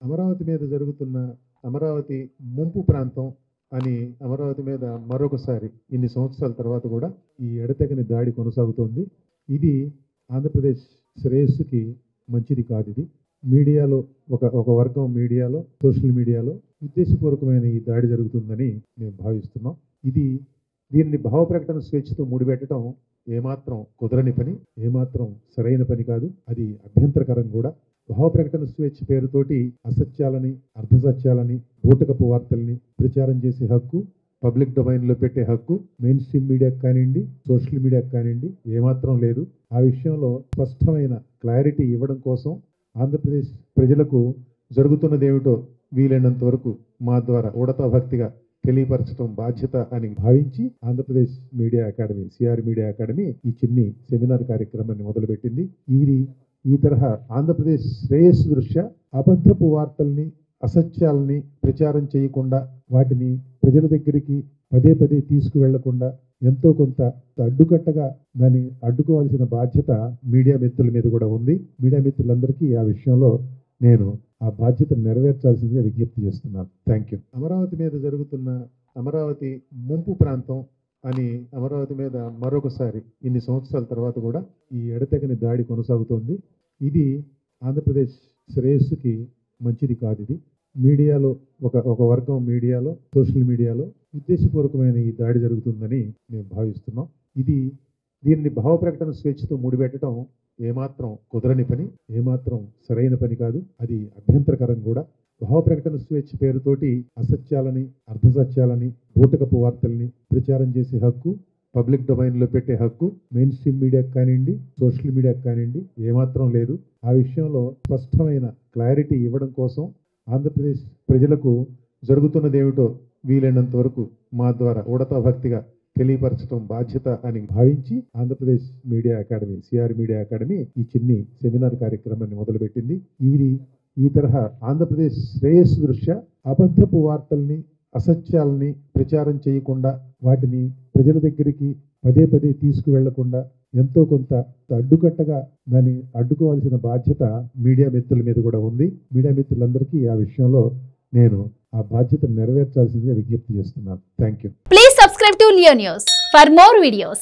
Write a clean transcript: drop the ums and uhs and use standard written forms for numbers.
అమరావతి మీద జరుగుతున్న అమరావతి ముంపు ప్రాంతం అని అమరావతి మీద మరొకసారి ఇన్ని సంవత్సరాల తర్వాత కూడా ఈ ఎడతెగని దాడి కొనసాగుతోంది. ఇది ఆంధ్రప్రదేశ్ శ్రేయస్సుకి మంచిది కాదు. ఇది మీడియాలో ఒక వర్గం మీడియాలో సోషల్ మీడియాలో ఉద్దేశపూర్వకమైన ఈ దాడి జరుగుతుందని మేము భావిస్తున్నాం. దీనిని భావ ప్రకటన స్వేచ్ఛతో ముడిపెట్టడం ఏమాత్రం కుదరని పని, ఏమాత్రం సరైన పని కాదు. అది అభ్యంతరకరం కూడా. భావ ప్రకటన స్వేచ్ఛ పేరుతోటి అసత్యాలని, అర్ధసత్యాలని, బూటకపు వార్తల్ని ప్రచారం చేసే హక్కు, పబ్లిక్ డొమైన్లో పెట్టే హక్కు మెయిన్ స్ట్రీమ్ మీడియాకి కానివ్వండి, సోషల్ మీడియాకి కానివ్వండి ఏమాత్రం లేదు. ఆ విషయంలో స్పష్టమైన క్లారిటీ ఇవ్వడం కోసం ఆంధ్రప్రదేశ్ ప్రజలకు జరుగుతున్నదేమిటో వీలైనంత వరకు మా ద్వారా ఉడతా భక్తిగా తెలియపరచడం బాధ్యత అని భావించి Andhra Pradesh media academy, CR media academy ఈ చిన్ని సెమినార్ కార్యక్రమాన్ని మొదలుపెట్టింది. ఈ తరహా ఆంధ్రప్రదేశ్ శ్రేయస్సు దృష్ట్యా అబద్ధపు వార్తల్ని, అసత్యాలని ప్రచారం చేయకుండా, వాటిని ప్రజల దగ్గరికి పదే పదే తీసుకువెళ్లకుండా ఎంతో కొంత అడ్డుకట్టగా దాన్ని అడ్డుకోవాల్సిన బాధ్యత మీడియా మిత్రుల మీద కూడా ఉంది. మీడియా మిత్రులందరికీ ఆ విషయంలో నేను ఆ బాధ్యతను నెరవేర్చాల్సిందిగా విజ్ఞప్తి చేస్తున్నాను. Thank you. అమరావతి మీద జరుగుతున్న అమరావతి ముంపు ప్రాంతం అని అమరావతి మీద మరొకసారి ఇన్ని సంవత్సరాల తర్వాత కూడా ఈ ఎడతెగని దాడి కొనసాగుతోంది. ఇది ఆంధ్రప్రదేశ్ శ్రేయస్సుకి మంచిది కాదు. ఇది మీడియాలో ఒక వర్గం మీడియాలో సోషల్ మీడియాలో ఉద్దేశపూర్వకమైన ఈ దాడి జరుగుతుందని మేము భావిస్తున్నాం. దీనిని భావ ప్రకటన స్వేచ్ఛతో ముడిపెట్టడం ఏమాత్రం కుదరని పని, ఏమాత్రం సరైన పని కాదు. అది అభ్యంతరకరం కూడా. భావ ప్రకటన స్వేచ్ఛ పేరుతోటి అసత్యాలని, అర్ధసత్యాలని, బూటకపు వార్తల్ని ప్రచారం చేసే హక్కు, పబ్లిక్ డొమైన్లో పెట్టే హక్కు మెయిన్ స్ట్రీమ్ మీడియాకి కానివ్వండి, సోషల్ మీడియాకి కానివ్వండి ఏమాత్రం లేదు. ఆ విషయంలో స్పష్టమైన క్లారిటీ ఇవ్వడం కోసం ఆంధ్రప్రదేశ్ ప్రజలకు జరుగుతున్నదేమిటో వీలైనంత వరకు మా ద్వారా ఉడతా భక్తిగా తెలియపరచడం బాధ్యత అని భావించి Andhra Pradesh media academy, CR media academy ఈ చిన్ని సెమినార్ కార్యక్రమాన్ని మొదలుపెట్టింది. ఈ తరహా ఆంధ్రప్రదేశ్ శ్రేయస్సు దృష్ట్యా అబద్ధపు వార్తల్ని, అసత్యాలని ప్రచారం చేయకుండా, వాటిని ప్రజల దగ్గరికి పదే పదే తీసుకువెళ్లకుండా ఎంతో కొంత అడ్డుకట్టగా దాన్ని అడ్డుకోవాల్సిన బాధ్యత మీడియా మిత్రుల మీద కూడా ఉంది. మీడియా మిత్రులందరికీ ఆ విషయంలో నేను ఆ బాధ్యతను నెరవేర్చాల్సిందిగా విజ్ఞప్తి చేస్తున్నాను. Thank you. Please subscribe to Leo News for more videos.